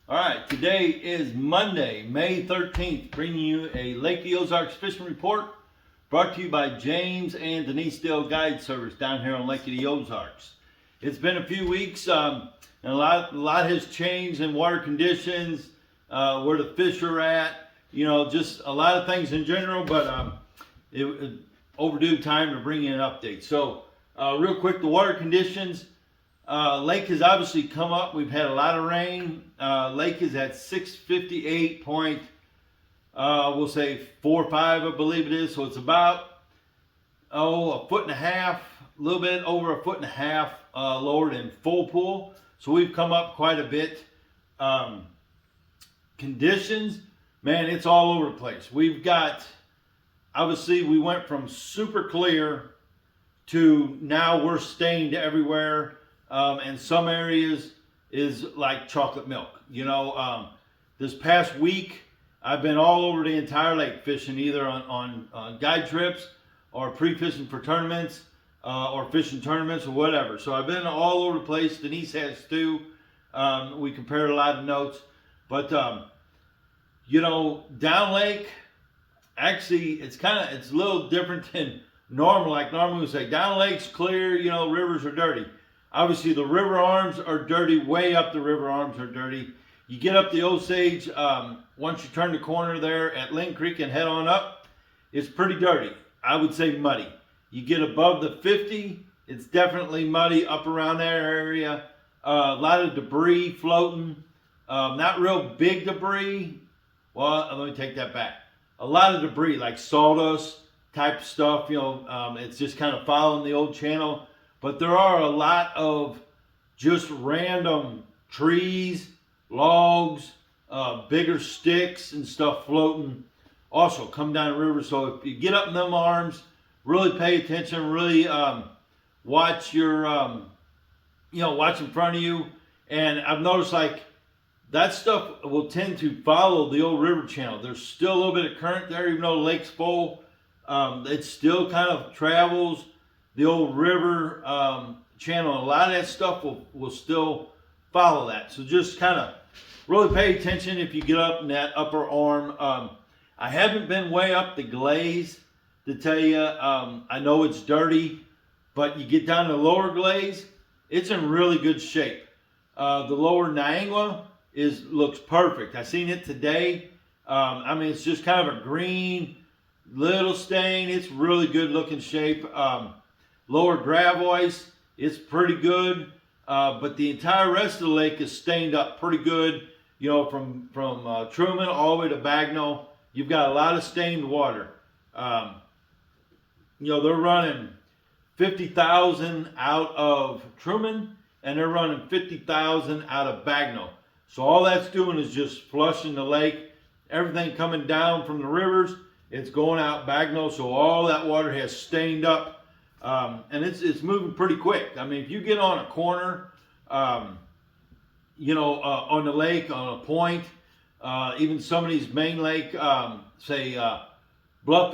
All right, today is Monday, May 13th, bringing you a Lake of the Ozarks fishing report brought to you by James and Denise Dale Guide Service down here on Lake of the Ozarks. It's been a few weeks and a lot has changed in water conditions, where the fish are at, just a lot of things in general, but it overdue time to bring you an update. So real quick, the water conditions. Lake has obviously come up. We've had a lot of rain. Lake is at 658 point, we'll say 4 or 5, I believe it is. So it's about, a foot and a half, a little bit over a foot and a half lower than full pool. So we've come up quite a bit. Conditions, man, it's all over the place. We've got, obviously we went from super clear to now we're stained everywhere. And some areas is like chocolate milk. This past week, I've been all over the entire lake fishing, either on guide trips or pre-fishing for tournaments or fishing tournaments or whatever. So I've been all over the place. Denise has too. We compared a lot of notes. But, down lake, actually, it's a little different than normal. Like normally we say, down lake's clear, rivers are dirty. Obviously, the river arms are dirty. Way up the river arms are dirty. You get up the Osage, once you turn the corner there at Lynn Creek and head on up, it's pretty dirty. I would say muddy. You get above the 50, it's definitely muddy up around that area. A lot of debris floating. Not real big debris. Well, let me take that back. A lot of debris, like sawdust type stuff. It's just kind of following the old channel. But there are a lot of just random trees, logs, bigger sticks and stuff floating also come down the river. So if you get up in them arms, really pay attention, really watch your, watch in front of you. And I've noticed like that stuff will tend to follow the old river channel. There's still a little bit of current there, even though the lake's full. It still kind of travels the old river channel. A lot of that stuff will still follow that. So just kind of really pay attention if you get up in that upper arm. I haven't been way up the glaze to tell you. I know it's dirty, but you get down to the lower glaze, it's in really good shape. The lower Niangua looks perfect. I seen it today. It's just kind of a green little stain. It's really good looking shape. Lower Gravois, it's pretty good, but the entire rest of the lake is stained up pretty good. From Truman all the way to Bagnell, you've got a lot of stained water. They're running 50,000 out of Truman, and they're running 50,000 out of Bagnell. So all that's doing is just flushing the lake. Everything coming down from the rivers, it's going out Bagnell, so all that water has stained up. And it's moving pretty quick. If you get on a corner, on the lake, on a point, even some of these main lake, bluff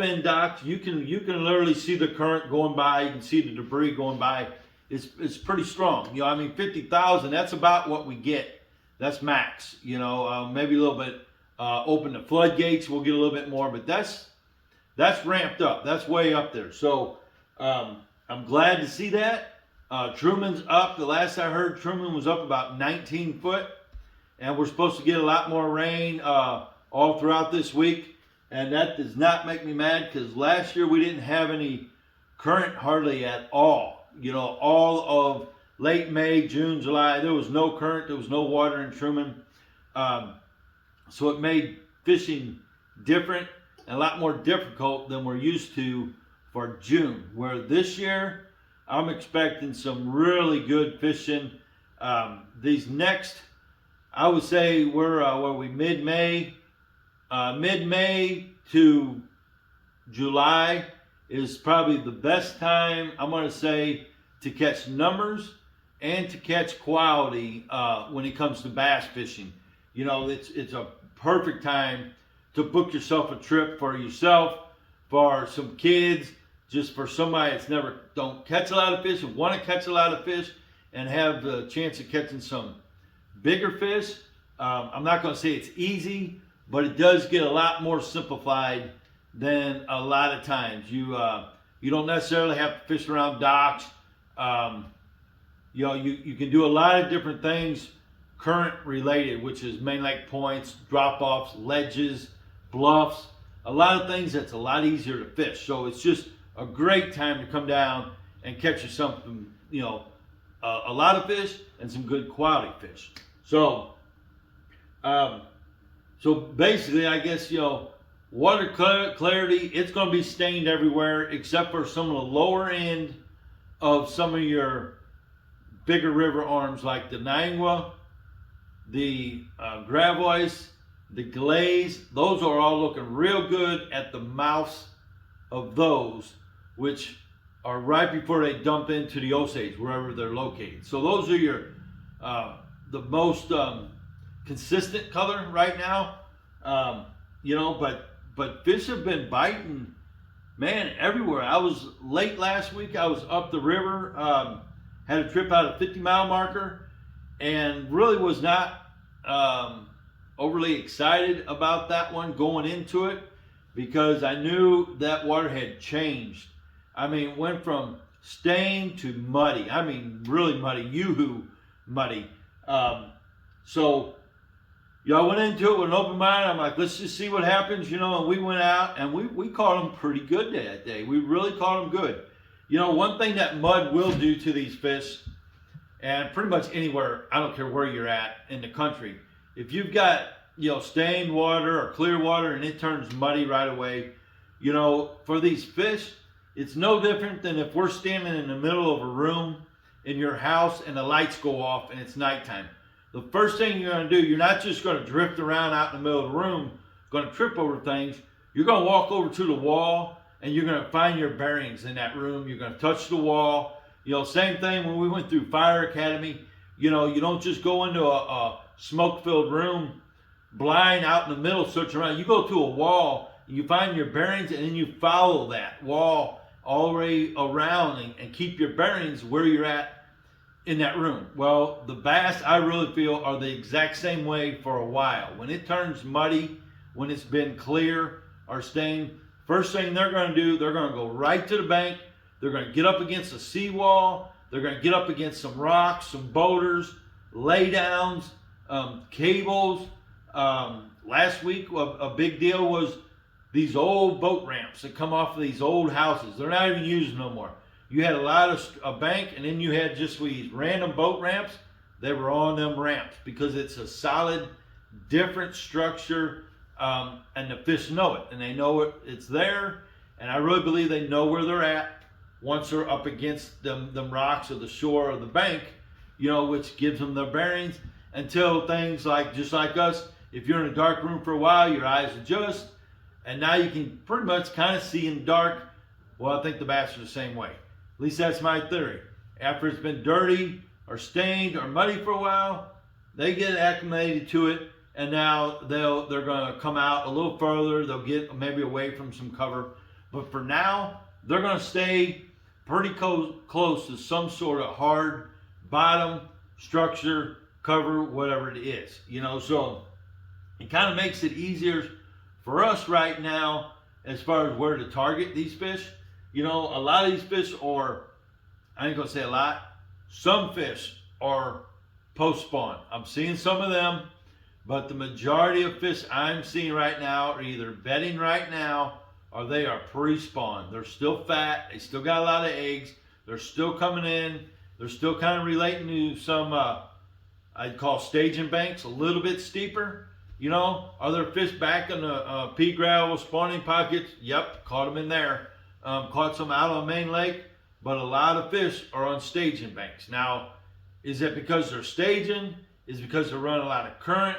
end docks, you can literally see the current going by. You can see the debris going by. It's pretty strong. 50,000. That's about what we get. That's max. Maybe a little bit open the floodgates. We'll get a little bit more, but that's ramped up. That's way up there. So. I'm glad to see that. Truman's up. The last I heard, Truman was up about 19 foot. And we're supposed to get a lot more rain all throughout this week. And that does not make me mad because last year we didn't have any current hardly at all. All of late May, June, July, there was no current. There was no water in Truman. So it made fishing different and a lot more difficult than we're used to for June, where this year I'm expecting some really good fishing. These next, I would say we're mid-May to July is probably the best time, I'm going to say, to catch numbers and to catch quality when it comes to bass fishing. It's a perfect time to book yourself a trip for yourself, for some kids, just for somebody that's don't catch a lot of fish and want to catch a lot of fish and have the chance of catching some bigger fish. I'm not going to say it's easy, but it does get a lot more simplified than a lot of times. You don't necessarily have to fish around docks. Um, you can do a lot of different things current related, which is main lake points, drop offs, ledges, bluffs, a lot of things that's a lot easier to fish. So it's just a great time to come down and catch you something, a lot of fish and some good quality fish. Um, so basically, I guess, water clarity, it's going to be stained everywhere except for some of the lower end of some of your bigger river arms like the Nangwa, the Gravois, the Glaze. Those are all looking real good at the mouths of those, which are right before they dump into the Osage, wherever they're located. So those are your the most consistent color right now. But fish have been biting, man, everywhere. I was late last week. I was up the river, had a trip out of 50-mile marker, and really was not overly excited about that one going into it because I knew that water had changed. I mean, it went from stained to muddy. I mean, really muddy, yoo-hoo muddy. I went into it with an open mind. I'm like, let's just see what happens, and we went out and we caught them pretty good that day. We really caught them good. One thing that mud will do to these fish, and pretty much anywhere, I don't care where you're at in the country, if you've got, stained water or clear water and it turns muddy right away, for these fish, it's no different than if we're standing in the middle of a room in your house and the lights go off and it's nighttime. The first thing you're going to do, you're not just going to drift around out in the middle of the room, going to trip over things. You're going to walk over to the wall and you're going to find your bearings in that room. You're going to touch the wall. Same thing when we went through Fire Academy. You don't just go into a smoke-filled room blind out in the middle searching around. You go to a wall, you find your bearings, and then you follow that wall all the way around and keep your bearings where you're at in that room. Well, the bass, I really feel, are the exact same way for a while. When it turns muddy, when it's been clear or stained, first thing they're going to do, they're going to go right to the bank. They're going to get up against a seawall. They're going to get up against some rocks, some boulders, laydowns, cables. Last week, a big deal was these old boat ramps that come off of these old houses. They're not even used no more. You had a lot of a bank, and then you had just these random boat ramps. They were on them ramps because it's a solid, different structure, and the fish know it, and they know it's there. And I really believe they know where they're at once they're up against them rocks or the shore or the bank, which gives them their bearings until things like, just like us, if you're in a dark room for a while, your eyes adjust, and now you can pretty much kind of see in dark. Well, I think the bass are the same way. At least that's my theory. After it's been dirty or stained or muddy for a while, they get acclimated to it, and now they're going to come out a little further. They'll get maybe away from some cover, but for now, they're going to stay pretty close to some sort of hard bottom structure, cover, whatever it is. So it kind of makes it easier for us right now as far as where to target these fish. A lot of these fish are, I ain't gonna say a lot, some fish are post-spawn. I'm seeing some of them, but the majority of fish I'm seeing right now are either bedding right now or they are pre-spawn. They're still fat, they still got a lot of eggs, they're still coming in, they're still kind of relating to some, I'd call staging banks, a little bit steeper. Are there fish back in the pea gravel spawning pockets? Yep, caught them in there. Caught some out on Main Lake, but a lot of fish are on staging banks. Now, is it because they're staging? Is it because they're running a lot of current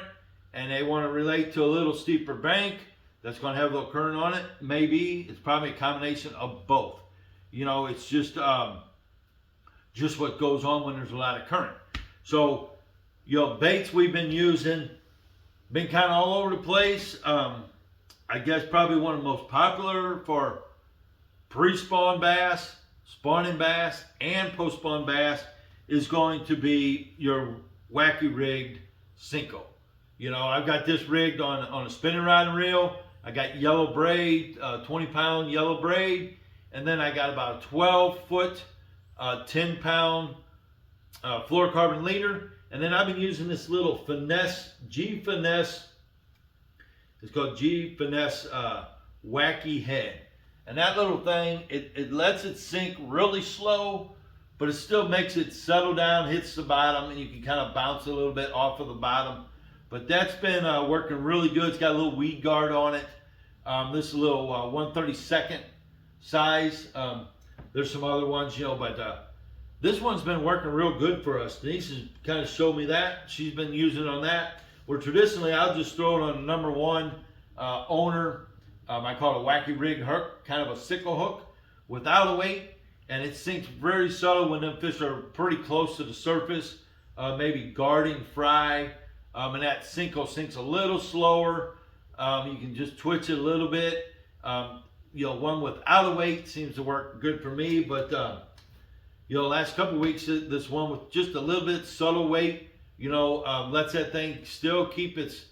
and they want to relate to a little steeper bank that's going to have a little current on it? Maybe. It's probably a combination of both. It's just what goes on when there's a lot of current. So, baits we've been using, been kind of all over the place. I guess probably one of the most popular for pre-spawn bass, spawning bass, and post-spawn bass is going to be your wacky rigged Cinco. You know, I've got this rigged on a spinning rod and reel. I got yellow braid, 20-pound yellow braid, and then I got about a 12-foot, 10-pound fluorocarbon leader. And then I've been using this little G Finesse. It's called G Finesse Wacky Head. And that little thing, it lets it sink really slow, but it still makes it settle down, hits the bottom, and you can kind of bounce a little bit off of the bottom. But that's been working really good. It's got a little weed guard on it. This is a little 1/32 size. There's some other ones, you know, but this one's been working real good for us. Denise has kind of showed me that. She's been using it on that. Where traditionally, I'll just throw it on a number one owner. I call it a wacky rig hook, kind of a sickle hook without a weight. And it sinks very subtle when them fish are pretty close to the surface, maybe guarding fry. And that sinkle sinks a little slower. You can just twitch it a little bit. You know, one without a weight seems to work good for me. But, you know, last couple of weeks, this one with just a little bit subtle weight, you know, lets that thing still keep its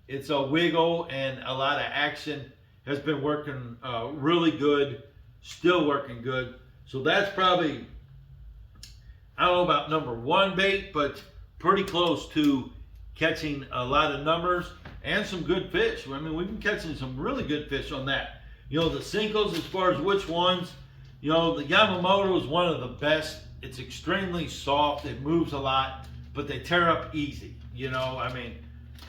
wiggle and a lot of action. Has been working really good, still working good. So that's probably, I don't know about number one bait, but pretty close to catching a lot of numbers and some good fish. I mean, we've been catching some really good fish on that. You know, the Sinkos, as far as which ones, you know, the Yamamoto is one of the best. It's extremely soft, it moves a lot, but they tear up easy. You know, I mean,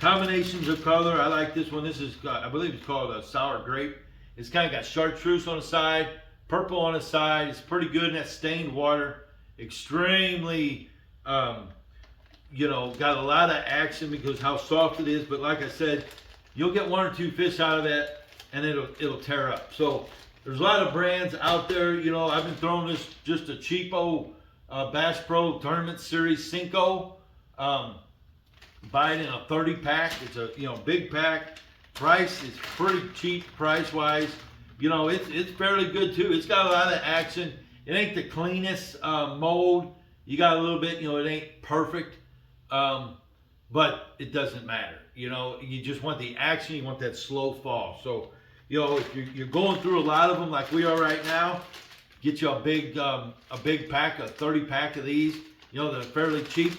combinations of color. I like this one. This is, I believe it's called a sour grape. It's kind of got chartreuse on the side, purple on the side. It's pretty good in that stained water. Extremely, you know, got a lot of action because how soft it is. But like I said, you'll get one or two fish out of that, and it'll tear up. So there's a lot of brands out there. You know, I've been throwing this just a cheapo Bass Pro Tournament Series Cinco. Buy it in a 30-pack. It's a, you know, big pack. Price is pretty cheap price-wise. You know, it's fairly good too. It's got a lot of action. It ain't the cleanest mold. You got a little bit, you know, it ain't perfect, but it doesn't matter. You know, you just want the action. You want that slow fall. So, you know, if you're going through a lot of them like we are right now, get you a big pack, a 30-pack of these. You know, they're fairly cheap.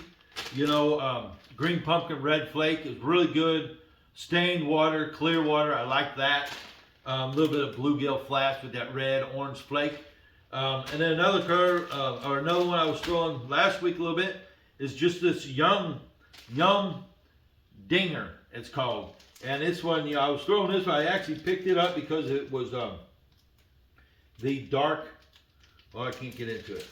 You know, green pumpkin red flake is really good. Stained water, clear water, I like that. A little bit of bluegill flash with that red orange flake. And then another curve, or another one I was throwing last week a little bit, is just this Yum Dinger, it's called. And this one, you know, I was throwing this one. I actually picked it up because it was the dark, well, I can't get into it.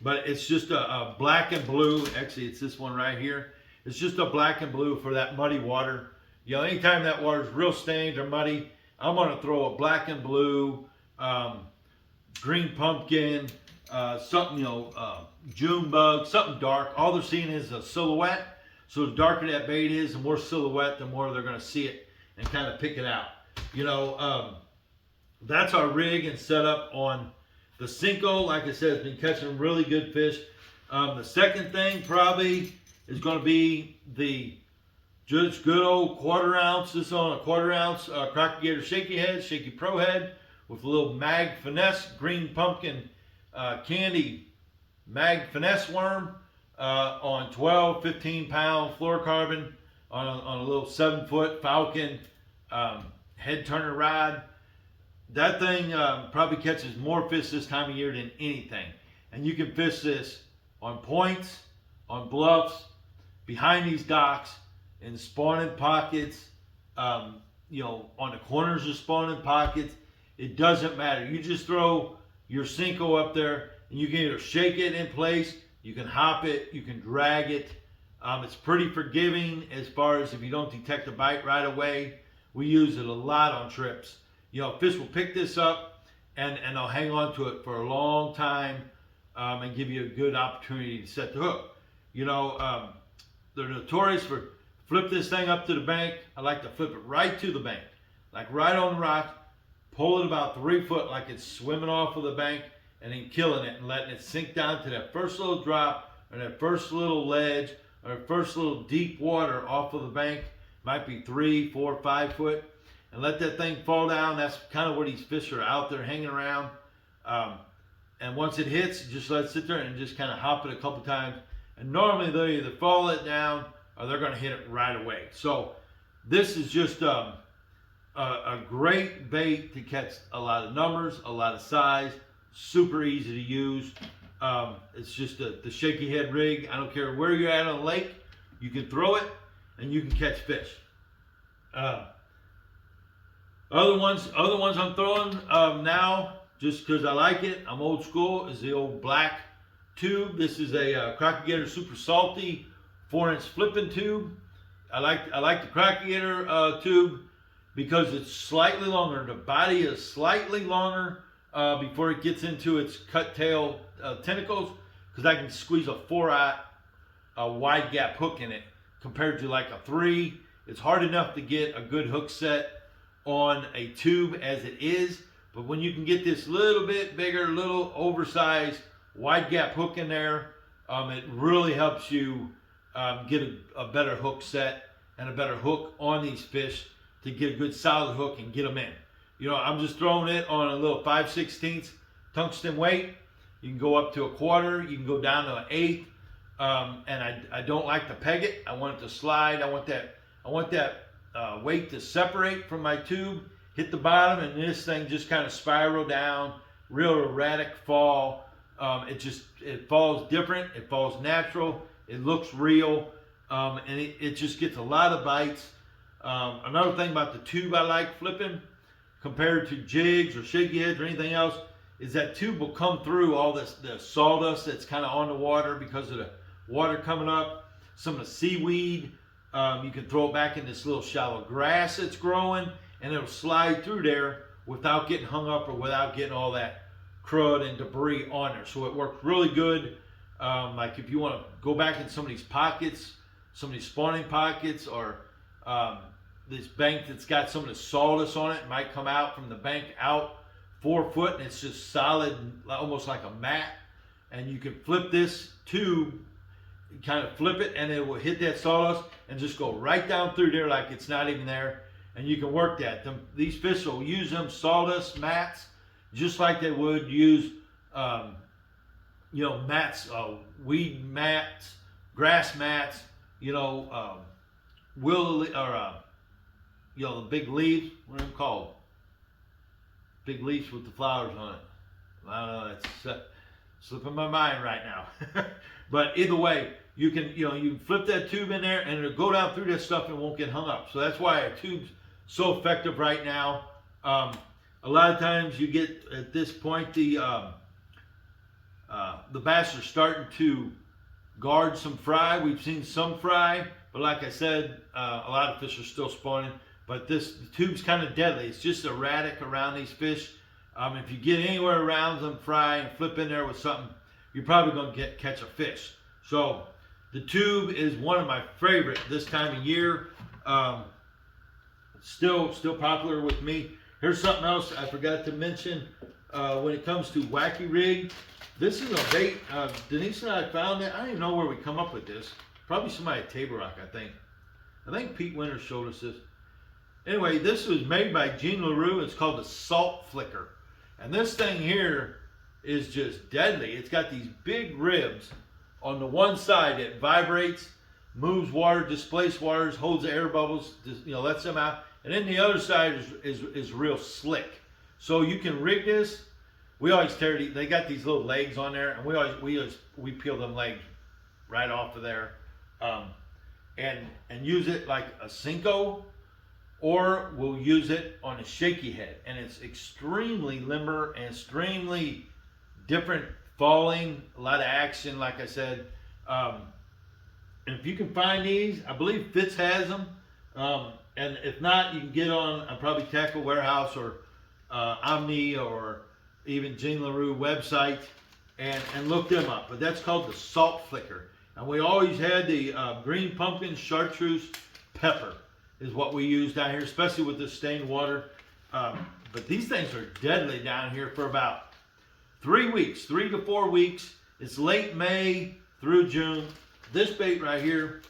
But it's just a black and blue. Actually, it's this one right here. It's just a black and blue for that muddy water. You know, anytime that water is real stained or muddy, I'm going to throw a black and blue, green pumpkin, something, you know, June bug, something dark. All they're seeing is a silhouette. So the darker that bait is, the more silhouette, the more they're going to see it and kind of pick it out. You know, that's our rig and setup on the Cinco. Like I said, has been catching really good fish. The second thing probably is going to be the just good old 1/4 ounce. This is on a 1/4 ounce Crocker Gator Shaky Head, Shaky Pro Head with a little Mag Finesse green pumpkin candy Mag Finesse worm on 12, 15-pound fluorocarbon on a little 7-foot Falcon head turner rod. That thing probably catches more fish this time of year than anything. And you can fish this on points, on bluffs, behind these docks, in spawning pockets, you know, on the corners of spawning pockets. It doesn't matter. You just throw your Cinco up there and you can either shake it in place, you can hop it, you can drag it. It's pretty forgiving as far as if you don't detect a bite right away. We use it a lot on trips. You know, fish will pick this up and they'll hang on to it for a long time and give you a good opportunity to set the hook. You know, they're notorious for flip this thing up to the bank. I like to flip it right to the bank, like right on the rock, pull it about 3 foot like it's swimming off of the bank, and then killing it and letting it sink down to that first little drop or that first little ledge or that first little deep water off of the bank. might be 3, 4, 5 foot, and let that thing fall down. That's kind of where these fish are out there hanging around. And once it hits, just let it sit there and just kind of hop it a couple times. And normally they'll either fall it down or they're going to hit it right away. So this is just a great bait to catch a lot of numbers, a lot of size, super easy to use. It's just the shaky head rig. I don't care where you're at on the lake, you can throw it and you can catch fish. Other ones I'm throwing now, just because I like it, I'm old school, is the old black tube. This is a Cracker Gator Super Salty 4-inch flipping tube. I like the Cracker Gator tube because it's slightly longer. The body is slightly longer before it gets into its cut tail tentacles, because I can squeeze a 4-aught wide gap hook in it compared to like a 3. It's hard enough to get a good hook set on a tube as it is, but when you can get this little bit bigger, little oversized wide gap hook in there, it really helps you get a better hook set and a better hook on these fish to get a good solid hook and get them in. You know, I'm just throwing it on a little 5/16 tungsten weight. You can go up to a quarter, you can go down to an 1/8, and I don't like to peg it. I want it to slide. I want that weight to separate from my tube, hit the bottom, and this thing just kind of spiral down, real erratic fall. It falls different, it falls natural, it looks real, and it just gets a lot of bites. Another thing about the tube I like flipping compared to jigs or shaky heads or anything else is that tube will come through all the sawdust that's kind of on the water because of the water coming up, some of the seaweed. You can throw it back in this little shallow grass that's growing, and it'll slide through there without getting hung up or without getting all that crud and debris on there. So it works really good. Like if you want to go back in some of these pockets, some of these spawning pockets, or this bank that's got some of the sawdust on it might come out from the bank out 4 foot, and it's just solid, almost like a mat. And you can flip this tube, kind of flip it, and it will hit that sawdust and just go right down through there like it's not even there. And you can work that. These fish will use them sawdust mats just like they would use, mats, weed mats, grass mats, the big leaves. What are they called? Big leaves with the flowers on it. I don't know. It's slipping my mind right now. But either way, you can flip that tube in there and it'll go down through that stuff and won't get hung up. So that's why a tube's so effective right now. A lot of times you get at this point the bass are starting to guard some fry. We've seen some fry, but like I said, a lot of fish are still spawning. But the tube's kind of deadly. It's just erratic around these fish. If you get anywhere around them fry and flip in there with something, you're probably going to catch a fish. So the tube is one of my favorite this time of year. Still popular with me. Here's something else I forgot to mention when it comes to wacky rig. This is a bait. Denise and I found it. I don't even know where we come up with this. Probably somebody at Table Rock, I think. I think Pete Winters showed us this. Anyway, this was made by Gene LaRue. It's called the Salt Flicker. And this thing here is just deadly. It's got these big ribs on the one side. It vibrates, moves water, displaces waters, holds the air bubbles, lets them out. And then the other side is real slick. So you can rig this. We always they got these little legs on there, and we peel them legs right off of there, and use it like a Cinco, or we'll use it on a shaky head. And it's extremely limber and extremely different falling, a lot of action, like I said. And if you can find these, I believe Fitz has them. And if not, you can get on probably Tackle Warehouse or Omni or even Gene LaRue website and look them up. But that's called the Salt Flicker. And we always had the green pumpkin chartreuse pepper is what we use down here, especially with this stained water. But these things are deadly down here for about 3 weeks, 3 to 4 weeks. It's late May through June. This bait right here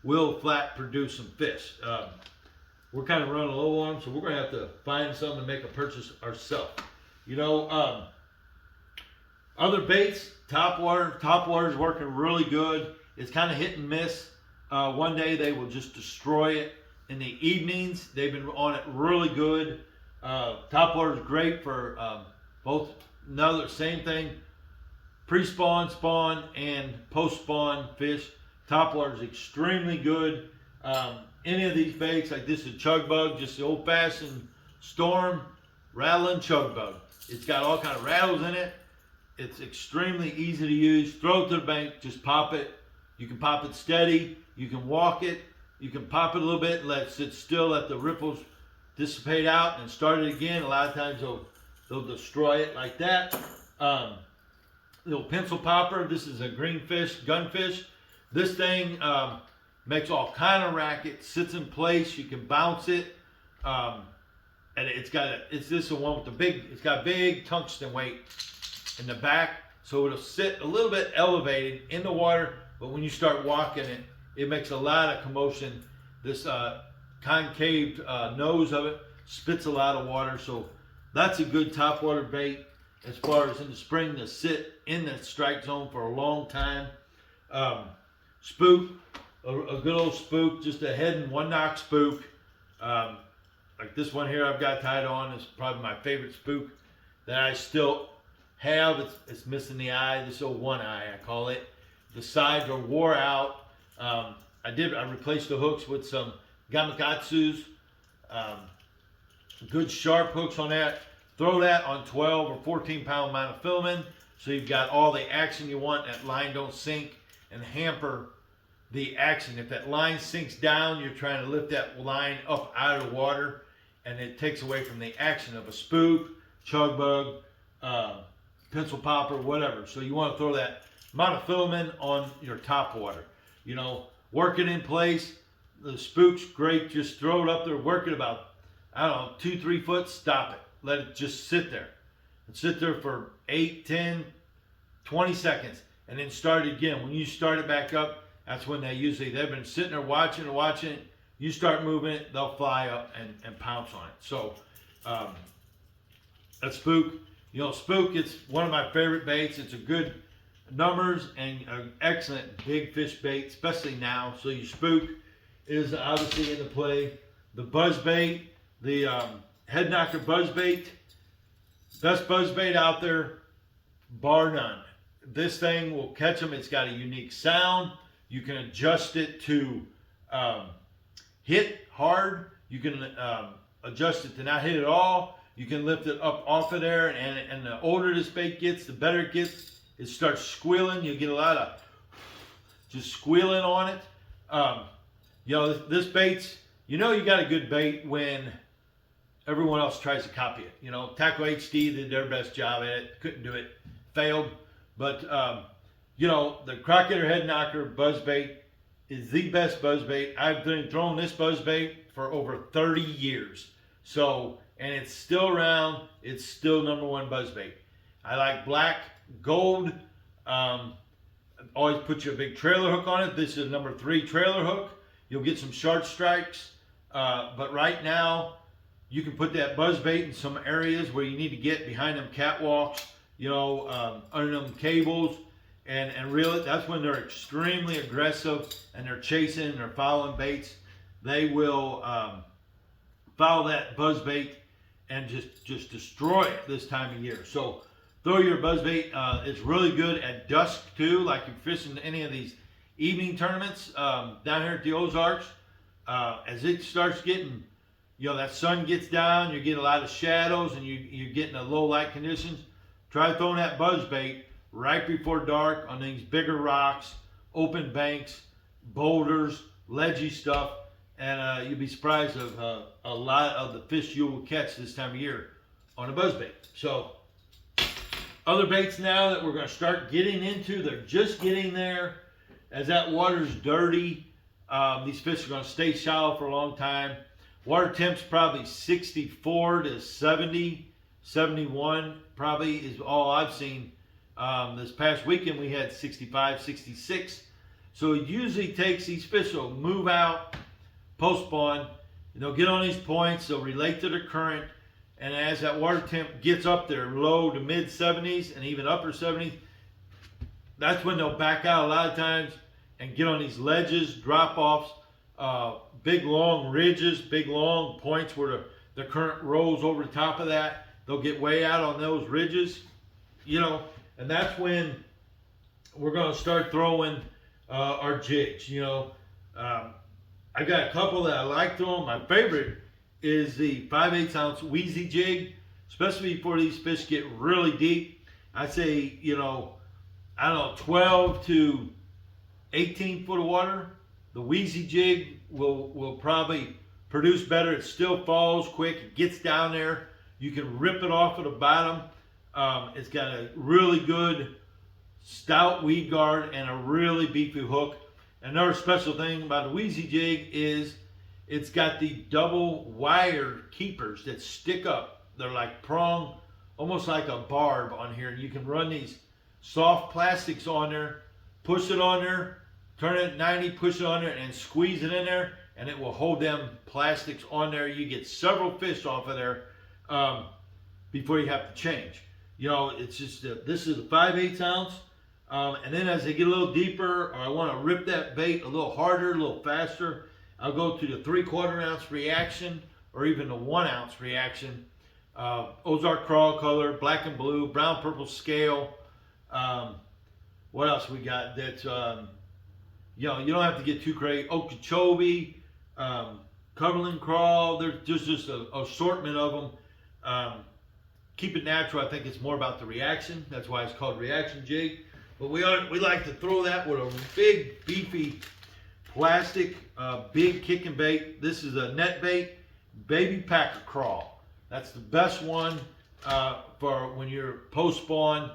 will flat produce some fish. We're kind of running low on them, so we're going to have to find something to make a purchase ourselves. You know, other baits, top water is working really good. It's kind of hit and miss. One day they will just destroy it. In the evenings, they've been on it really good. Top water is great for both. Another same thing, pre-spawn, spawn, and post-spawn fish. Top water is extremely good. Any of these baits, like this is a chug bug, just the old-fashioned storm rattling chug bug. It's got all kind of rattles in it. It's extremely easy to use. Throw it to the bank, just pop it. You can pop it steady. You can walk it. You can pop it a little bit, let it sit still, let the ripples dissipate out, and start it again. A lot of times they'll destroy it like that. Little pencil popper. This is a greenfish, gunfish. This thing makes all kind of racket, sits in place. You can bounce it, and it's this one with the big. It's got big tungsten weight in the back, so it'll sit a little bit elevated in the water. But when you start walking it, it makes a lot of commotion. This concave nose of it spits a lot of water, so that's a good topwater bait as far as in the spring to sit in the strike zone for a long time. Spook, a good old spook, just a head and one knock spook. Like this one here I've got tied on is probably my favorite spook that I still have. It's missing the eye, this old one eye I call it. The sides are wore out. I replaced the hooks with some Gamakatsus, good sharp hooks on that. Throw that on 12 or 14 pound monofilament, so you've got all the action you want. That line don't sink and hamper the action. If that line sinks down, you're trying to lift that line up out of the water, and it takes away from the action of a spook, chug bug, pencil popper, whatever. So you want to throw that monofilament on your top water. You know, work it in place. The spook's great. Just throw it up there, work it about, I don't know, 2-3 foot, stop it. Let it just sit there. And sit there for 8, 10, 20 seconds. And then start it again. When you start it back up, that's when they've been sitting there watching it. You start moving it, they'll fly up and pounce on it. So, that spook, you know, spook, it's one of my favorite baits. It's a good numbers and an excellent big fish bait, especially now. So your spook is obviously in the play. The buzz bait, the head knocker buzz bait, best buzz bait out there, bar none. This thing will catch them. It's got a unique sound. You can adjust it to hit hard. You can adjust it to not hit at all. You can lift it up off of there, and the older this bait gets, the better it gets. It starts squealing. You get a lot of just squealing on it. You know, this bait's, you know, you got a good bait when everyone else tries to copy it. You know, Tackle HD did their best job at it. Couldn't do it. Failed. But, you know, the crocketer head knocker buzz bait is the best buzz bait. I've been throwing this buzz bait for over 30 years. So, and it's still around. It's still #1 buzz bait. I like black, gold. Always put you a big trailer hook on it. This is a #3 trailer hook. You'll get some sharp strikes. But right now, you can put that buzz bait in some areas where you need to get behind them catwalks, you know, under them cables, and reel it. That's when they're extremely aggressive and they're chasing and they're following baits. They will follow that buzz bait and just destroy it this time of year. So throw your buzz bait. It's really good at dusk too, like you're fishing any of these evening tournaments down here at the Ozarks. As it starts getting, you know, that sun gets down, you get a lot of shadows, and you're getting a low light conditions. Try throwing that buzz bait right before dark on these bigger rocks, open banks, boulders, ledgy stuff, and you'll be surprised of a lot of the fish you will catch this time of year on a buzz bait. So other baits now that we're going to start getting into, they're just getting there. As that water's dirty, these fish are going to stay shallow for a long time. Water temp's probably 64 to 70, 71 probably is all I've seen. This past weekend we had 65, 66. So it usually takes, these fish will move out post spawn, and they'll get on these points, they'll relate to the current, and as that water temp gets up there, low to mid 70s and even upper 70s, that's when they'll back out a lot of times and get on these ledges, drop offs, big long ridges, big long points where the current rolls over the top of that. They'll get way out on those ridges, you know, and that's when we're going to start throwing our jigs, you know. I got a couple that I like throwing. My favorite is the 5/8 ounce Wheezy jig, especially before these fish get really deep. I say, you know, I don't know, 12 to 18 foot of water. The Wheezy jig will probably produce better. It still falls quick. It gets down there. You can rip it off at the bottom. It's got a really good stout weed guard and a really beefy hook. Another special thing about the Wheezy jig is it's got the double wire keepers that stick up. They're like prong, almost like a barb on here. You can run these soft plastics on there, push it on there, turn it at 90, push it on there, and squeeze it in there, and it will hold them plastics on there. You get several fish off of there before you have to change. You know, it's just, this is a 5/8 ounce. And then as they get a little deeper, or I want to rip that bait a little harder, a little faster, I'll go to the 3/4 ounce reaction, or even the 1 ounce reaction. Ozark crawl color, black and blue, brown purple scale. What else we got? That's you know, you don't have to get too crazy. Okeechobee, Cumberland crawl. There's just an assortment of them. Keep it natural. I think it's more about the reaction. That's why it's called reaction jig. But we like to throw that with a big beefy plastic, big kicking bait. This is a net bait, baby packer crawl. That's the best one for when you're post spawn,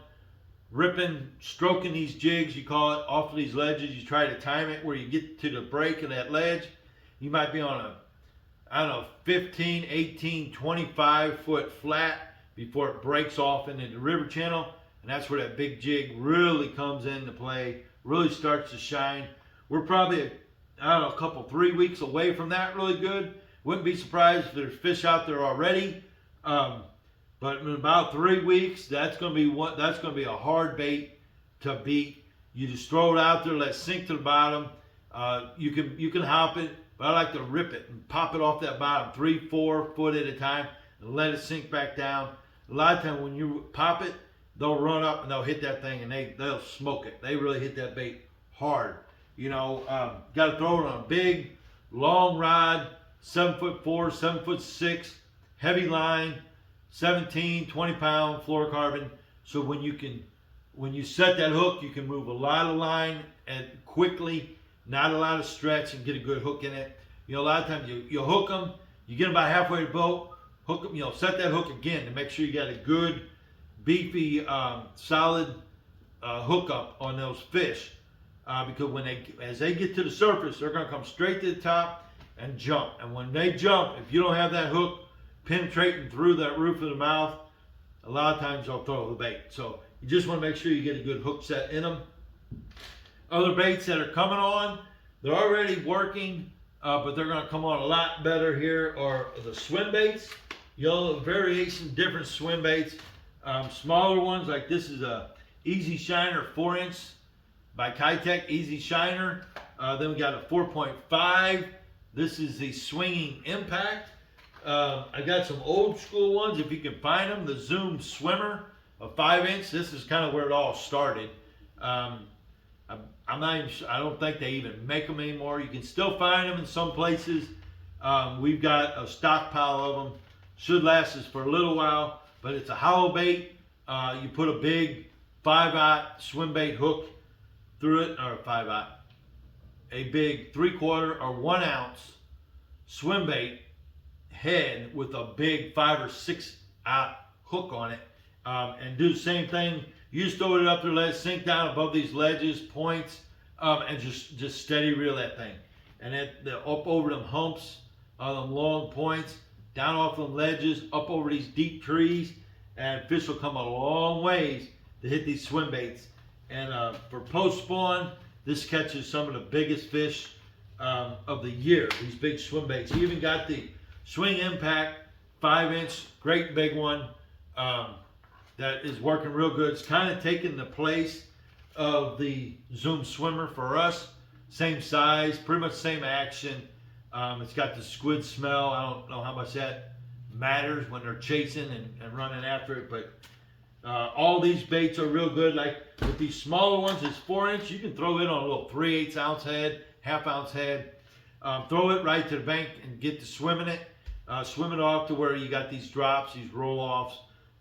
ripping, stroking these jigs, you call it, off of these ledges. You try to time it where you get to the break of that ledge. You might be on a, I don't know, 15, 18, 25 foot flat before it breaks off into the river channel. And that's where that big jig really comes into play, really starts to shine. We're probably, I don't know, a couple, 3 weeks away from that really good. Wouldn't be surprised if there's fish out there already. But in about 3 weeks, that's going to be a hard bait to beat. You just throw it out there, let it sink to the bottom. You can hop it, but I like to rip it and pop it off that bottom 3-4 foot at a time and let it sink back down. A lot of times when you pop it, they'll run up and they'll hit that thing and they'll smoke it. They really hit that bait hard. You know, got to throw it on a big, long rod, 7'4", 7'6", heavy line, 17, 20 pound fluorocarbon. So when you set that hook, you can move a lot of line and quickly, not a lot of stretch, and get a good hook in it. You know, a lot of times you hook them, you get them about halfway to the boat, hook them, you know, set that hook again to make sure you got a good, beefy, solid hookup on those fish, because as they get to the surface, they're going to come straight to the top and jump. And when they jump, if you don't have that hook penetrating through that roof of the mouth, a lot of times they'll throw the bait. So you just want to make sure you get a good hook set in them. Other baits that are coming on, they're already working, but they're going to come on a lot better here, are the swim baits. You know, variation, different swim baits. Smaller ones, like this is a Easy Shiner 4-inch by Kitech, Easy Shiner. Then we got a 4.5. This is the Swinging Impact. I got some old school ones, if you can find them. The Zoom Swimmer, a 5-inch. This is kind of where it all started. I'm not even sure, I don't think they even make them anymore. You can still find them in some places. We've got a stockpile of them. Should last us for a little while. But it's a hollow bait. You put a big 5/0 swim bait hook through it, or 5/0, a big 3/4 or 1 ounce swim bait head with a big 5 or 6/0 hook on it, and do the same thing. You just throw it up there, let it sink down above these ledges, points, and just steady reel that thing, and then up over them humps, them long points, down off them ledges, up over these deep trees, and fish will come a long ways to hit these swim baits. And for post spawn, This catches some of the biggest fish of the year, these big swim baits. He even got the Swing Impact 5-inch, great big one that is working real good. It's kind of taking the place of the Zoom Swimmer for us. Same size, pretty much same action. It's got the squid smell. I don't know how much that matters when they're chasing and running after it, but all these baits are real good. Like with these smaller ones, it's 4-inch. You can throw it on a little 3/8 ounce head, half-ounce head. Throw it right to the bank and get to swimming it. Swim it off to where you got these drops, these roll-offs,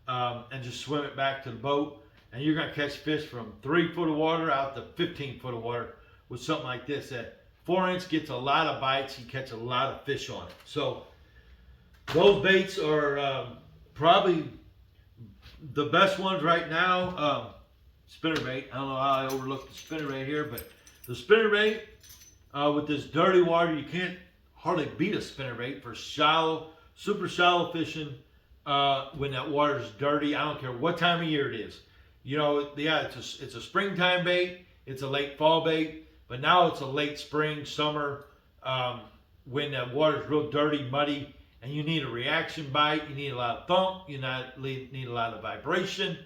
and just swim it back to the boat. And you're going to catch fish from 3 foot of water out to 15 foot of water with something like this. That 4-inch gets a lot of bites. You catch a lot of fish on it. So those baits are probably the best ones right now. Spinnerbait. I don't know how I overlooked the spinnerbait here, but the spinnerbait with this dirty water, you can't hardly beat a spinnerbait for shallow, super shallow fishing when that water's dirty. I don't care what time of year it is. You know, yeah, it's a springtime bait. It's a late fall bait, but now it's a late spring, summer when that water's real dirty, muddy, and you need a reaction bite. You need a lot of thump. You need a lot of vibration.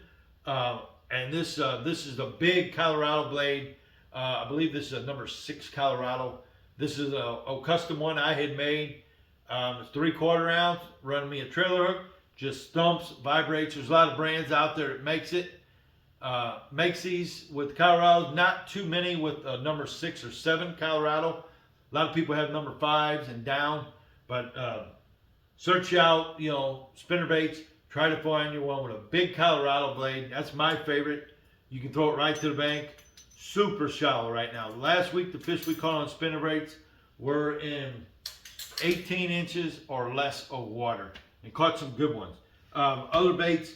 And this is a big Colorado blade. I believe this is a number 6 Colorado. This is a custom one I had made. It's 3/4 ounce, running me a trailer hook, just thumps, vibrates. There's a lot of brands out there that makes these with Colorado. Not too many with number 6 or 7 Colorado. A lot of people have number 5s and down, but search out, you know, spinnerbaits. Try to find you one with a big Colorado blade. That's my favorite. You can throw it right to the bank. Super shallow right now. Last week, the fish we caught on spinnerbaits were in 18 inches or less of water and caught some good ones. Other baits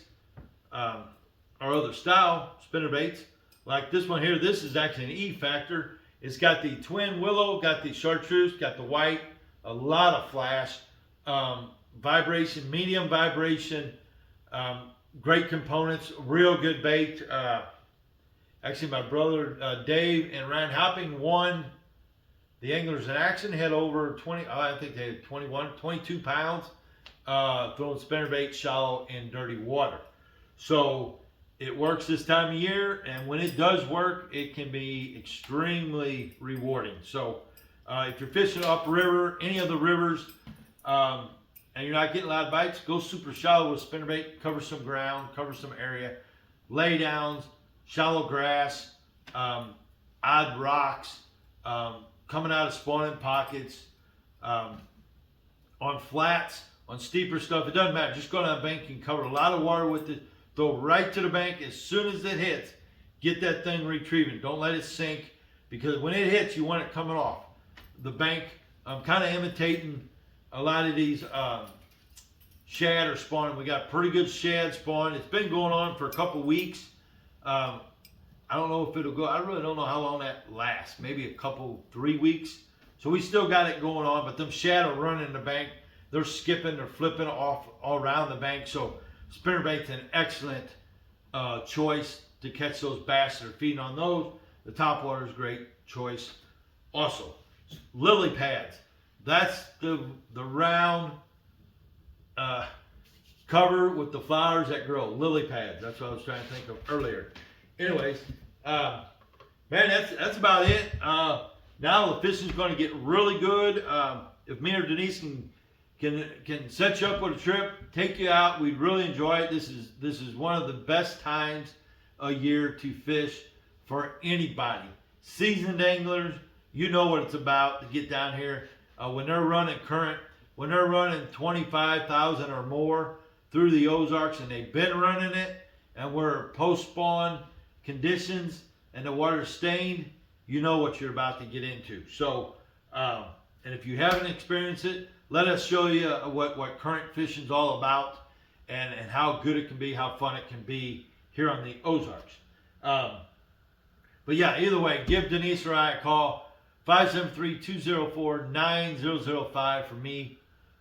or other style spinnerbaits, like this one here, this is actually an E factor. It's got the twin willow, got the chartreuse, got the white, a lot of flash, vibration, medium vibration, great components, real good bait. Actually, my brother Dave and Ryan Hopping won the Anglers in Action. Had over 20, I think they had 22 pounds throwing spinnerbait shallow in dirty water. So it works this time of year, and when it does work, it can be extremely rewarding. So if you're fishing upriver, any of the rivers, and you're not getting a lot of bites, go super shallow with spinnerbait. Cover some ground, cover some area, lay downs, shallow grass, odd rocks, coming out of spawning pockets, on flats, on steeper stuff. It doesn't matter. Just go down the bank. You can cover a lot of water with it. Throw right to the bank as soon as it hits. Get that thing retrieving. Don't let it sink, because when it hits, you want it coming off the bank. I'm kind of imitating a lot of these shad are spawning. We got pretty good shad spawn. It's been going on for a couple weeks. I don't know if it'll go. I really don't know how long that lasts. Maybe a couple, 3 weeks. So we still got it going on, but them shad are running the bank. They're skipping, they're flipping off all around the bank. So spinnerbait's an excellent choice to catch those bass that are feeding on those. The topwater is a great choice. Also, lily pads. That's the round cover with the flowers that grow. Lily pads. That's what I was trying to think of earlier. Anyways, man, that's about it. Now the fishing's going to get really good. If me or Denise can set you up with a trip, take you out, we'd really enjoy it. This is one of the best times a year to fish for anybody. Seasoned anglers, you know what it's about to get down here. When they're running current, when they're running 25,000 or more through the Ozarks, and they've been running it, and we're post-spawn conditions and the water's stained, you know what you're about to get into. So, and if you haven't experienced it, let us show you what current fishing's all about, and how good it can be, how fun it can be here on the Ozarks. But yeah, either way, give Denise or I a call. 573-204-9005 for me.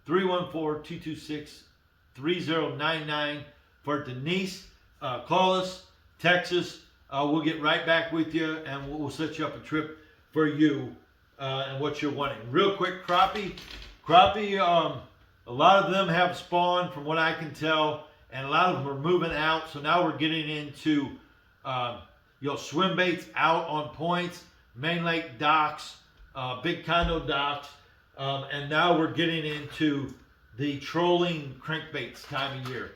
314-226-3099 for Denise. Call us, text us. we'll get right back with you, and we'll set you up a trip for you and what you're wanting. Real quick, crappie. A lot of them have spawned from what I can tell, and a lot of them are moving out. So now we're getting into swim baits out on points, main lake docks, big condo docks, and now we're getting into the trolling crankbaits time of year.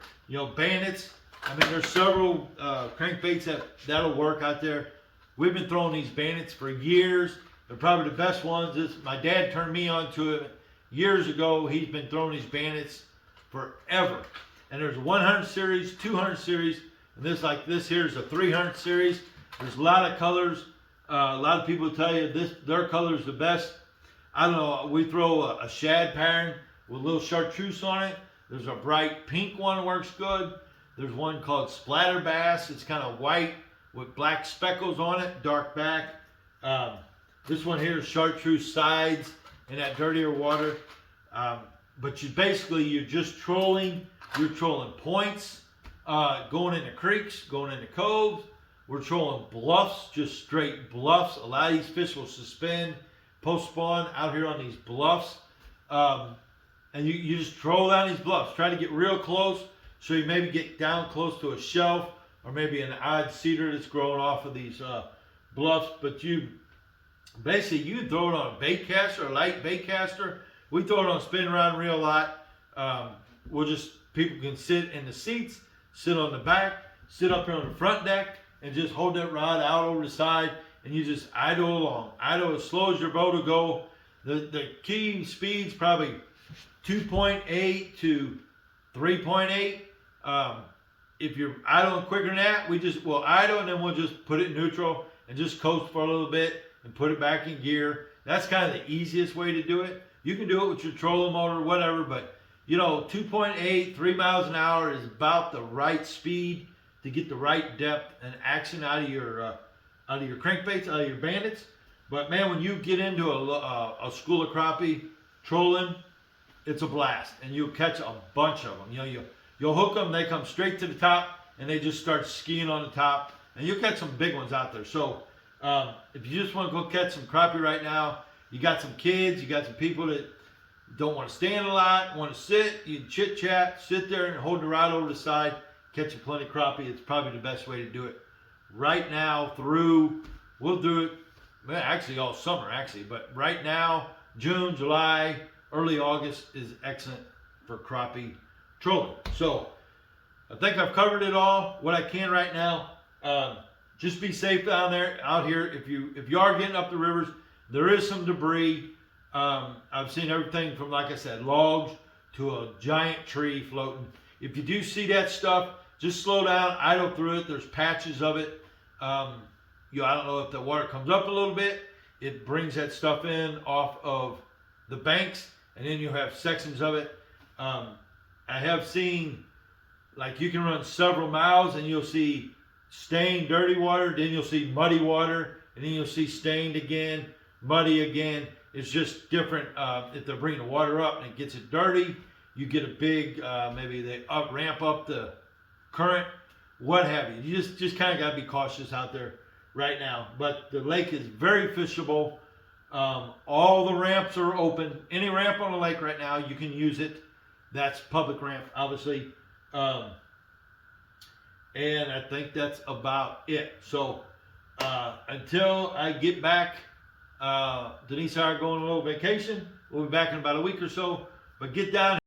Bandits. I mean, there's several crankbaits that'll work out there. We've been throwing these bandits for years. They're probably the best ones. My dad turned me onto it years ago. He's been throwing these bandits forever. And there's a 100 series, 200 series, and this here is a 300 series. There's a lot of colors. A lot of people tell you their color is the best. I don't know. We throw a shad pattern with a little chartreuse on it. There's a bright pink one that works good. There's one called Splatter Bass. It's kind of white with black speckles on it, dark back. This one here is chartreuse sides in that dirtier water. But you're just trolling. You're trolling points, going into creeks, going into coves. We're trolling bluffs, just straight bluffs. A lot of these fish will suspend post-spawn out here on these bluffs. And you just troll down these bluffs. Try to get real close. So you maybe get down close to a shelf or maybe an odd cedar that's growing off of these bluffs. But you can throw it on a bait caster, a light bait caster. We throw it on a spin around reel a lot. People can sit in the seats, sit on the back, sit up here on the front deck, and just hold that rod out over the side, and you just idle along. Idle as slow as your boat will go. The key speed's probably 2.8 to 3.8. If you're idling quicker than that, we'll idle and then we'll just put it in neutral and just coast for a little bit and put it back in gear. That's kind of the easiest way to do it. You can do it with your trolling motor, whatever, but 2.8, 3 miles an hour is about the right speed to get the right depth and action out of your crankbaits, out of your bandits. But man, when you get into a school of crappie trolling, it's a blast, and you'll catch a bunch of them. You'll hook them, they come straight to the top, and they just start skiing on the top, and you'll catch some big ones out there. So if you just want to go catch some crappie right now, you got some kids, you got some people that don't want to stand a lot, want to sit, you can chit chat, sit there and hold the rod over the side, catch plenty of crappie. It's probably the best way to do it. Right now we'll do it, actually all summer but right now, June, July, early August is excellent for crappie trolling. So I think I've covered it all, what I can right now. Just be safe out here. If you are getting up the rivers, there is some debris. I've seen everything from, like I said, logs to a giant tree floating. If you do see that stuff, just slow down, idle through it. There's patches of it. I don't know if the water comes up a little bit, it brings that stuff in off of the banks, and then you have sections of it. I have seen, like, you can run several miles and you'll see stained dirty water, then you'll see muddy water, and then you'll see stained again, muddy again. It's just different. If they're bringing the water up and it gets it dirty, you get a big, maybe they ramp up the current, what have you. You just kind of got to be cautious out there right now. But the lake is very fishable. All the ramps are open. Any ramp on the lake right now, you can use it. That's public ramp, obviously. And I think that's about it. So until I get back, Denise and I are going on a little vacation. We'll be back in about a week or so. But get down